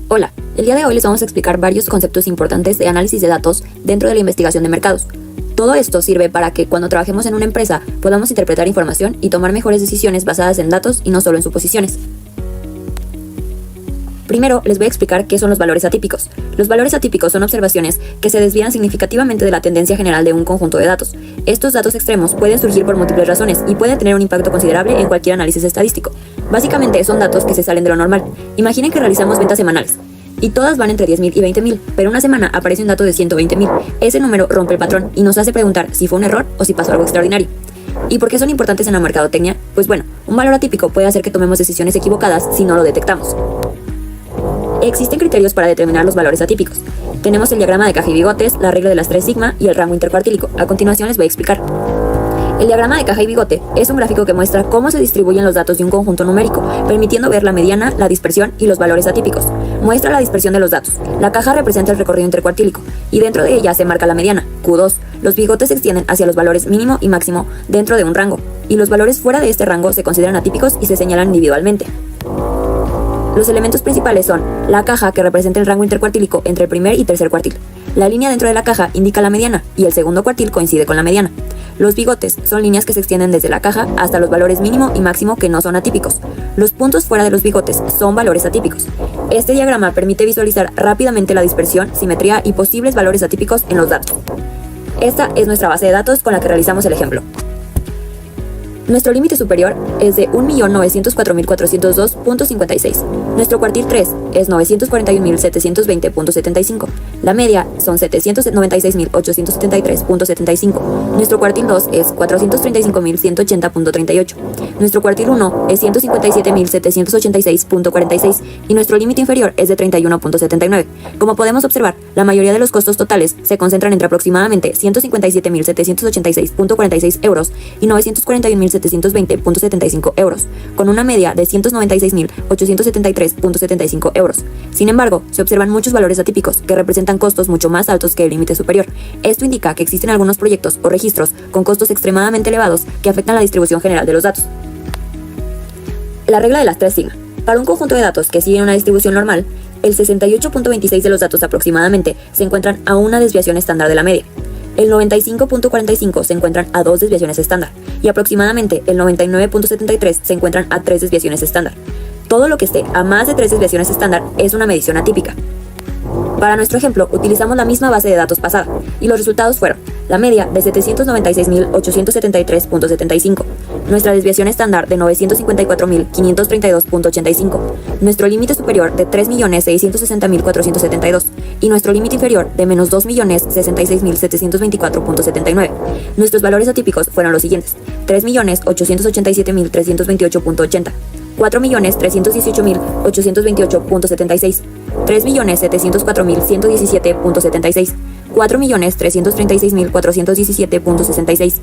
Hola, el día de hoy les vamos a explicar varios conceptos importantes de análisis de datos dentro de la investigación de mercados. Todo esto sirve para que cuando trabajemos en una empresa podamos interpretar información y tomar mejores decisiones basadas en datos y no solo en suposiciones. Primero, les voy a explicar qué son los valores atípicos. Los valores atípicos son observaciones que se desvían significativamente de la tendencia general de un conjunto de datos. Estos datos extremos pueden surgir por múltiples razones y pueden tener un impacto considerable en cualquier análisis estadístico. Básicamente son datos que se salen de lo normal. Imaginen que realizamos ventas semanales y todas van entre 10,000 y 20,000, pero una semana aparece un dato de 120,000. Ese número rompe el patrón y nos hace preguntar si fue un error o si pasó algo extraordinario. ¿Y por qué son importantes en la mercadotecnia? Pues bueno, un valor atípico puede hacer que tomemos decisiones equivocadas si no lo detectamos. Existen criterios para determinar los valores atípicos. Tenemos el diagrama de caja y bigotes, la regla de las 3 sigma y el rango intercuartílico. A continuación les voy a explicar. El diagrama de caja y bigote es un gráfico que muestra cómo se distribuyen los datos de un conjunto numérico, permitiendo ver la mediana, la dispersión y los valores atípicos. Muestra la dispersión de los datos. La caja representa el recorrido intercuartílico y dentro de ella se marca la mediana, Q2. Los bigotes se extienden hacia los valores mínimo y máximo dentro de un rango, y los valores fuera de este rango se consideran atípicos y se señalan individualmente. Los elementos principales son la caja, que representa el rango intercuartílico entre el primer y tercer cuartil. La línea dentro de la caja indica la mediana y el segundo cuartil coincide con la mediana. Los bigotes son líneas que se extienden desde la caja hasta los valores mínimo y máximo que no son atípicos. Los puntos fuera de los bigotes son valores atípicos. Este diagrama permite visualizar rápidamente la dispersión, simetría y posibles valores atípicos en los datos. Esta es nuestra base de datos con la que realizamos el ejemplo. Nuestro límite superior es de 1.904.402.56. Nuestro cuartil 3 es 941.720.75. La media son 796.873.75. Nuestro cuartil 2 es 435.180.38. Nuestro cuartil 1 es 157.786.46 y nuestro límite inferior es de 31.79. Como podemos observar, la mayoría de los costos totales se concentran entre aproximadamente 157.786.46 euros y 941.720.75 euros, con una media de 196.873.75 euros. Sin embargo, se observan muchos valores atípicos que representan costos mucho más altos que el límite superior. Esto indica que existen algunos proyectos o registros con costos extremadamente elevados que afectan la distribución general de los datos. La regla de las 3 sigma. Para un conjunto de datos que siguen una distribución normal, el 68.26 de los datos aproximadamente se encuentran a una desviación estándar de la media. El 95.45 se encuentran a 2 desviaciones estándar y aproximadamente el 99.73 se encuentran a 3 desviaciones estándar. Todo lo que esté a más de 3 desviaciones estándar es una medición atípica. Para nuestro ejemplo, utilizamos la misma base de datos pasada y los resultados fueron la media de 796.873.75, nuestra desviación estándar de 954.532.85, nuestro límite superior de 3.660.472 y nuestro límite inferior de menos 2.066.724.79. Nuestros valores atípicos fueron los siguientes: 3.887.328.80, 4.318.828.76, 3.704.117.76, 4.336.417.66,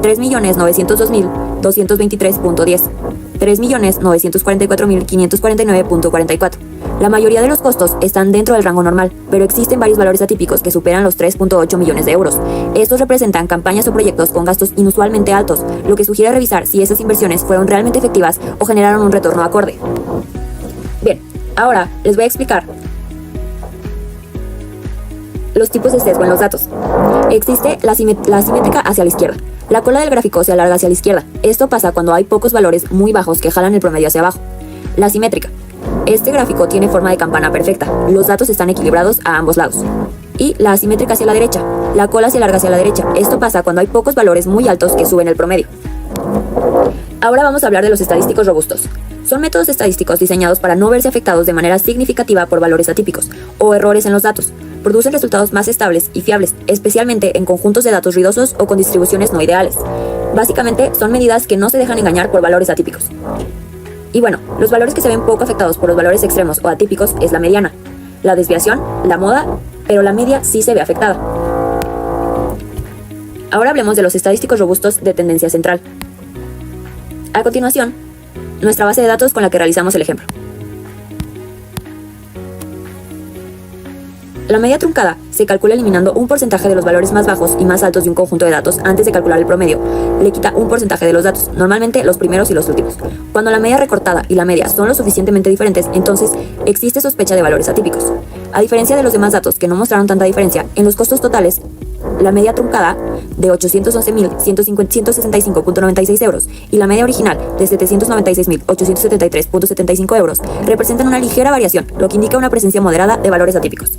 3.902.223.10, 3.944.549.44. La mayoría de los costos están dentro del rango normal, pero existen varios valores atípicos que superan los 3.8 millones de euros. Estos representan campañas o proyectos con gastos inusualmente altos, lo que sugiere revisar si esas inversiones fueron realmente efectivas o generaron un retorno acorde. Bien, ahora les voy a explicar los tipos de sesgo en los datos. Existe la simétrica hacia la izquierda. La cola del gráfico se alarga hacia la izquierda. Esto pasa cuando hay pocos valores muy bajos que jalan el promedio hacia abajo. La simétrica. Este gráfico tiene forma de campana perfecta. Los datos están equilibrados a ambos lados. Y la asimétrica hacia la derecha. La cola se alarga hacia la derecha. Esto pasa cuando hay pocos valores muy altos que suben el promedio. Ahora vamos a hablar de los estadísticos robustos. Son métodos estadísticos diseñados para no verse afectados de manera significativa por valores atípicos o errores en los datos. Producen resultados más estables y fiables, especialmente en conjuntos de datos ruidosos o con distribuciones no ideales. Básicamente, son medidas que no se dejan engañar por valores atípicos. Y bueno, los valores que se ven poco afectados por los valores extremos o atípicos es la mediana, la desviación, la moda, pero la media sí se ve afectada. Ahora hablemos de los estadísticos robustos de tendencia central. A continuación, nuestra base de datos con la que realizamos el ejemplo. La media truncada se calcula eliminando un porcentaje de los valores más bajos y más altos de un conjunto de datos antes de calcular el promedio. Le quita un porcentaje de los datos, normalmente los primeros y los últimos. Cuando la media recortada y la media son lo suficientemente diferentes, entonces existe sospecha de valores atípicos. A diferencia de los demás datos que no mostraron tanta diferencia, en los costos totales, la media truncada de 811.165.96 euros y la media original de 796.873.75 euros representan una ligera variación, lo que indica una presencia moderada de valores atípicos.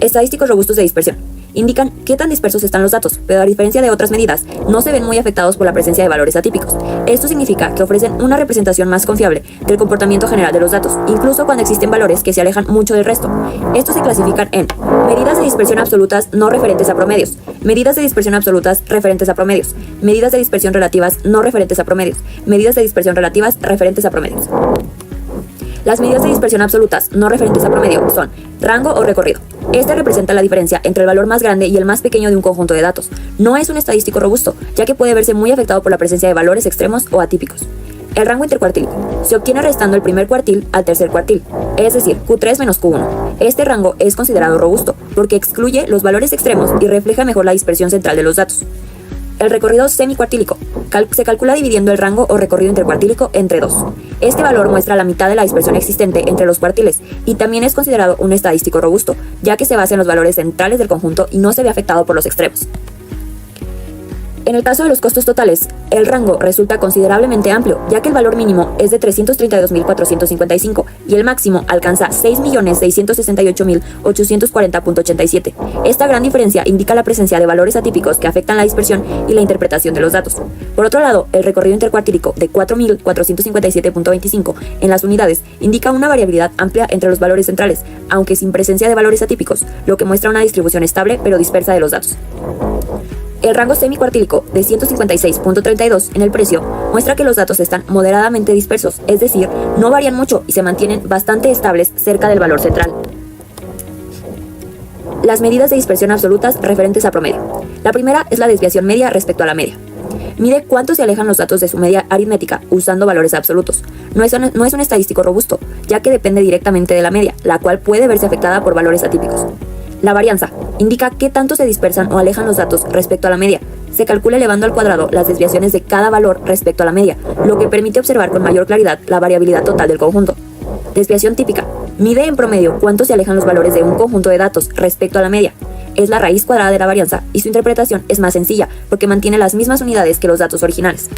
Estadísticos robustos de dispersión. Indican qué tan dispersos están los datos, pero a diferencia de otras medidas, no se ven muy afectados por la presencia de valores atípicos. Esto significa que ofrecen una representación más confiable del comportamiento general de los datos, incluso cuando existen valores que se alejan mucho del resto. Estos se clasifican en medidas de dispersión absolutas no referentes a promedios, medidas de dispersión absolutas referentes a promedios, medidas de dispersión relativas no referentes a promedios, medidas de dispersión relativas referentes a promedios. Las medidas de dispersión absolutas no referentes a promedio son rango o recorrido. Este representa la diferencia entre el valor más grande y el más pequeño de un conjunto de datos. No es un estadístico robusto, ya que puede verse muy afectado por la presencia de valores extremos o atípicos. El rango intercuartílico se obtiene restando el primer cuartil al tercer cuartil, es decir, Q3 menos Q1. Este rango es considerado robusto porque excluye los valores extremos y refleja mejor la dispersión central de los datos. El recorrido semicuartílico se calcula dividiendo el rango o recorrido intercuartílico entre 2. Este valor muestra la mitad de la dispersión existente entre los cuartiles y también es considerado un estadístico robusto, ya que se basa en los valores centrales del conjunto y no se ve afectado por los extremos. En el caso de los costos totales, el rango resulta considerablemente amplio, ya que el valor mínimo es de 332.455 y el máximo alcanza 6.668.840.87. Esta gran diferencia indica la presencia de valores atípicos que afectan la dispersión y la interpretación de los datos. Por otro lado, el recorrido intercuartílico de 4.457.25 en las unidades indica una variabilidad amplia entre los valores centrales, aunque sin presencia de valores atípicos, lo que muestra una distribución estable pero dispersa de los datos. El rango semicuartílico de 156.32 en el precio muestra que los datos están moderadamente dispersos, es decir, no varían mucho y se mantienen bastante estables cerca del valor central. Las medidas de dispersión absolutas referentes a promedio. La primera es la desviación media respecto a la media. Mide cuánto se alejan los datos de su media aritmética usando valores absolutos. No es un estadístico robusto, ya que depende directamente de la media, la cual puede verse afectada por valores atípicos. La varianza indica qué tanto se dispersan o alejan los datos respecto a la media. Se calcula elevando al cuadrado las desviaciones de cada valor respecto a la media, lo que permite observar con mayor claridad la variabilidad total del conjunto. Desviación típica. Mide en promedio cuánto se alejan los valores de un conjunto de datos respecto a la media. Es la raíz cuadrada de la varianza y su interpretación es más sencilla porque mantiene las mismas unidades que los datos originales.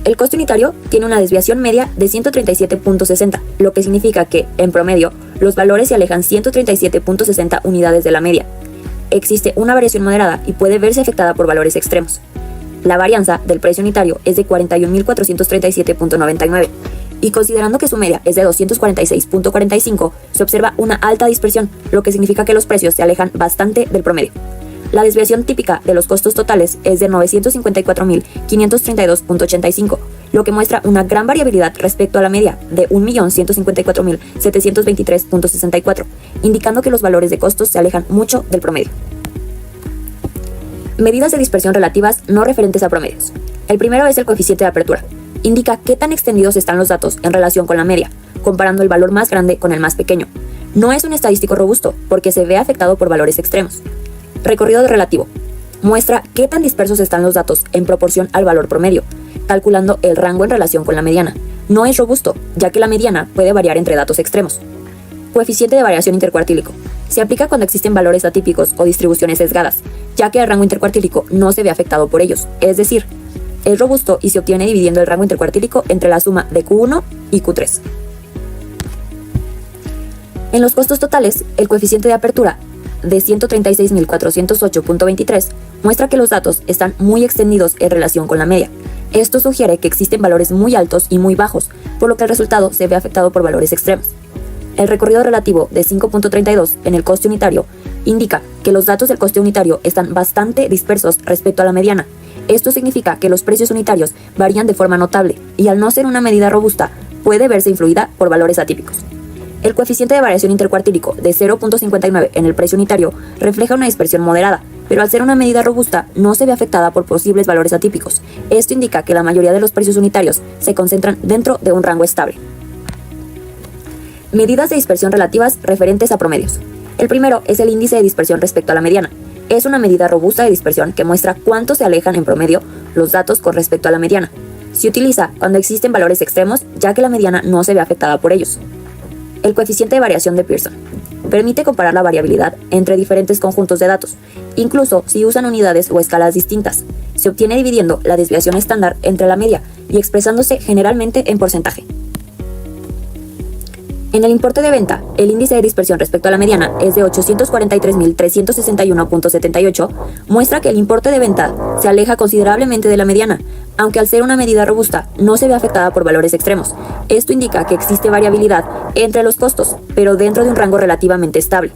El coste unitario tiene una desviación media de 137.60, lo que significa que, en promedio, los valores se alejan 137.60 unidades de la media. Existe una variación moderada y puede verse afectada por valores extremos. La varianza del precio unitario es de 41.437.99, y considerando que su media es de 246.45, se observa una alta dispersión, lo que significa que los precios se alejan bastante del promedio. La desviación típica de los costos totales es de 954.532.85, lo que muestra una gran variabilidad respecto a la media de 1.154.723.64, indicando que los valores de costos se alejan mucho del promedio. Medidas de dispersión relativas no referentes a promedios. El primero es el coeficiente de apertura. Indica qué tan extendidos están los datos en relación con la media, comparando el valor más grande con el más pequeño. No es un estadístico robusto porque se ve afectado por valores extremos. Recorrido relativo. Muestra qué tan dispersos están los datos en proporción al valor promedio, calculando el rango en relación con la mediana. No es robusto, ya que la mediana puede variar entre datos extremos. Coeficiente de variación intercuartílico. Se aplica cuando existen valores atípicos o distribuciones sesgadas, ya que el rango intercuartílico no se ve afectado por ellos, es decir, es robusto y se obtiene dividiendo el rango intercuartílico entre la suma de Q1 y Q3. En los costos totales, el coeficiente de apertura de 136.408.23 muestra que los datos están muy extendidos en relación con la media. Esto sugiere que existen valores muy altos y muy bajos, por lo que el resultado se ve afectado por valores extremos. El recorrido relativo de 5.32 en el coste unitario indica que los datos del coste unitario están bastante dispersos respecto a la mediana. Esto significa que los precios unitarios varían de forma notable y al no ser una medida robusta, puede verse influida por valores atípicos. El coeficiente de variación intercuartílico de 0.59 en el precio unitario refleja una dispersión moderada, pero al ser una medida robusta no se ve afectada por posibles valores atípicos. Esto indica que la mayoría de los precios unitarios se concentran dentro de un rango estable. Medidas de dispersión relativas referentes a promedios. El primero es el índice de dispersión respecto a la mediana. Es una medida robusta de dispersión que muestra cuánto se alejan en promedio los datos con respecto a la mediana. Se utiliza cuando existen valores extremos, ya que la mediana no se ve afectada por ellos. El coeficiente de variación de Pearson. Permite comparar la variabilidad entre diferentes conjuntos de datos, incluso si usan unidades o escalas distintas. Se obtiene dividiendo la desviación estándar entre la media y expresándose generalmente en porcentaje. En el importe de venta, el índice de dispersión respecto a la mediana es de 843.361.78, muestra que el importe de venta se aleja considerablemente de la mediana, aunque al ser una medida robusta no se ve afectada por valores extremos. Esto indica que existe variabilidad entre los costos, pero dentro de un rango relativamente estable.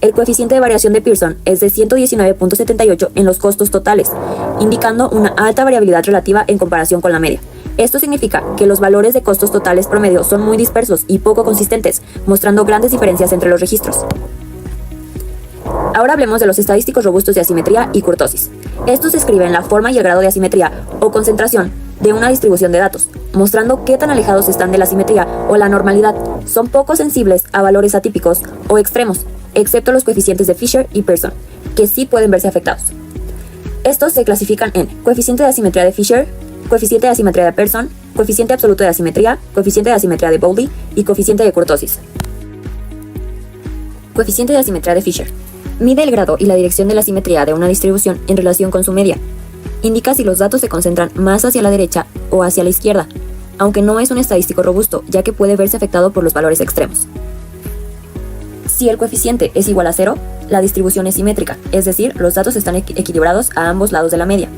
El coeficiente de variación de Pearson es de 119.78 en los costos totales, indicando una alta variabilidad relativa en comparación con la media. Esto significa que los valores de costos totales promedio son muy dispersos y poco consistentes, mostrando grandes diferencias entre los registros. Ahora hablemos de los estadísticos robustos de asimetría y kurtosis. Estos describen la forma y el grado de asimetría o concentración de una distribución de datos, mostrando qué tan alejados están de la simetría o la normalidad. Son poco sensibles a valores atípicos o extremos, excepto los coeficientes de Fisher y Pearson, que sí pueden verse afectados. Estos se clasifican en coeficiente de asimetría de Fisher, coeficiente de asimetría de Pearson, coeficiente absoluto de asimetría, coeficiente de asimetría de Bowlby y coeficiente de kurtosis. Coeficiente de asimetría de Fisher. Mide el grado y la dirección de la simetría de una distribución en relación con su media. Indica si los datos se concentran más hacia la derecha o hacia la izquierda, aunque no es un estadístico robusto, ya que puede verse afectado por los valores extremos. Si el coeficiente es igual a 0, la distribución es simétrica, es decir, los datos están equilibrados a ambos lados de la media.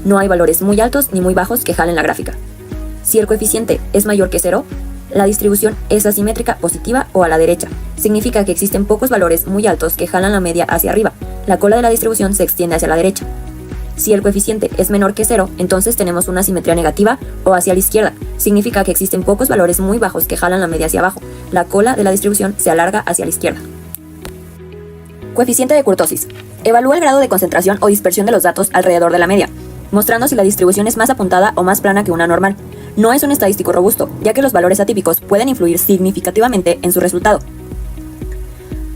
No hay valores muy altos ni muy bajos que jalen la gráfica. Si el coeficiente es mayor que 0, la distribución es asimétrica, positiva o a la derecha. Significa que existen pocos valores muy altos que jalan la media hacia arriba. La cola de la distribución se extiende hacia la derecha. Si el coeficiente es menor que 0, entonces tenemos una simetría negativa o hacia la izquierda. Significa que existen pocos valores muy bajos que jalan la media hacia abajo. La cola de la distribución se alarga hacia la izquierda. Coeficiente de kurtosis. Evalúa el grado de concentración o dispersión de los datos alrededor de la media, mostrando si la distribución es más apuntada o más plana que una normal. No es un estadístico robusto, ya que los valores atípicos pueden influir significativamente en su resultado.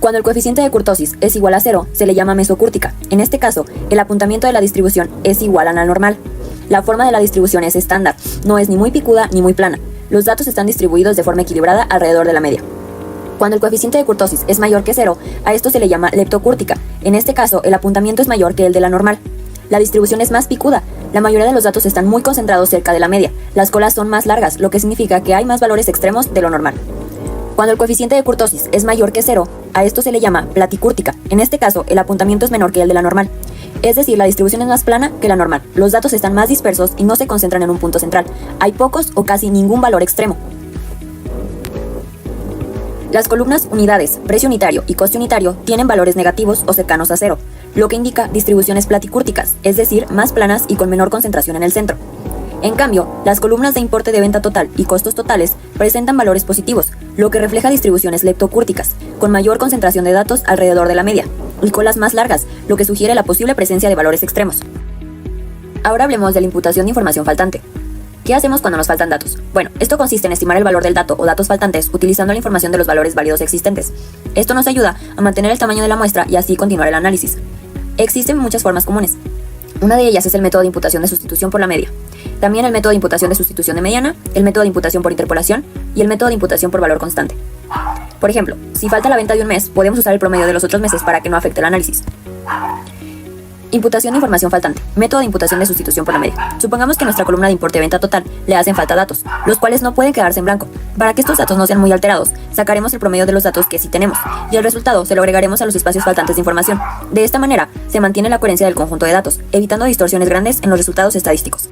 Cuando el coeficiente de kurtosis es igual a 0, se le llama mesocúrtica. En este caso, el apuntamiento de la distribución es igual a la normal. La forma de la distribución es estándar, no es ni muy picuda ni muy plana. Los datos están distribuidos de forma equilibrada alrededor de la media. Cuando el coeficiente de kurtosis es mayor que 0, a esto se le llama leptocúrtica. En este caso, el apuntamiento es mayor que el de la normal. La distribución es más picuda. La mayoría de los datos están muy concentrados cerca de la media. Las colas son más largas, lo que significa que hay más valores extremos de lo normal. Cuando el coeficiente de kurtosis es mayor que 0, a esto se le llama platicúrtica. En este caso, el apuntamiento es menor que el de la normal. Es decir, la distribución es más plana que la normal. Los datos están más dispersos y no se concentran en un punto central. Hay pocos o casi ningún valor extremo. Las columnas unidades, precio unitario y coste unitario tienen valores negativos o cercanos a 0, lo que indica distribuciones platicúrticas, es decir, más planas y con menor concentración en el centro. En cambio, las columnas de importe de venta total y costos totales presentan valores positivos, lo que refleja distribuciones leptocúrticas, con mayor concentración de datos alrededor de la media, y colas más largas, lo que sugiere la posible presencia de valores extremos. Ahora hablemos de la imputación de información faltante. ¿Qué hacemos cuando nos faltan datos? Bueno, esto consiste en estimar el valor del dato o datos faltantes utilizando la información de los valores válidos existentes. Esto nos ayuda a mantener el tamaño de la muestra y así continuar el análisis. Existen muchas formas comunes. Una de ellas es el método de imputación de sustitución por la media. También el método de imputación de sustitución de mediana, el método de imputación por interpolación y el método de imputación por valor constante. Por ejemplo, si falta la venta de un mes, podemos usar el promedio de los otros meses para que no afecte el análisis. Imputación de información faltante. Método de imputación de sustitución por la media. Supongamos que a nuestra columna de importe de venta total le hacen falta datos, los cuales no pueden quedarse en blanco. Para que estos datos no sean muy alterados, sacaremos el promedio de los datos que sí tenemos, y el resultado se lo agregaremos a los espacios faltantes de información. De esta manera, se mantiene la coherencia del conjunto de datos, evitando distorsiones grandes en los resultados estadísticos.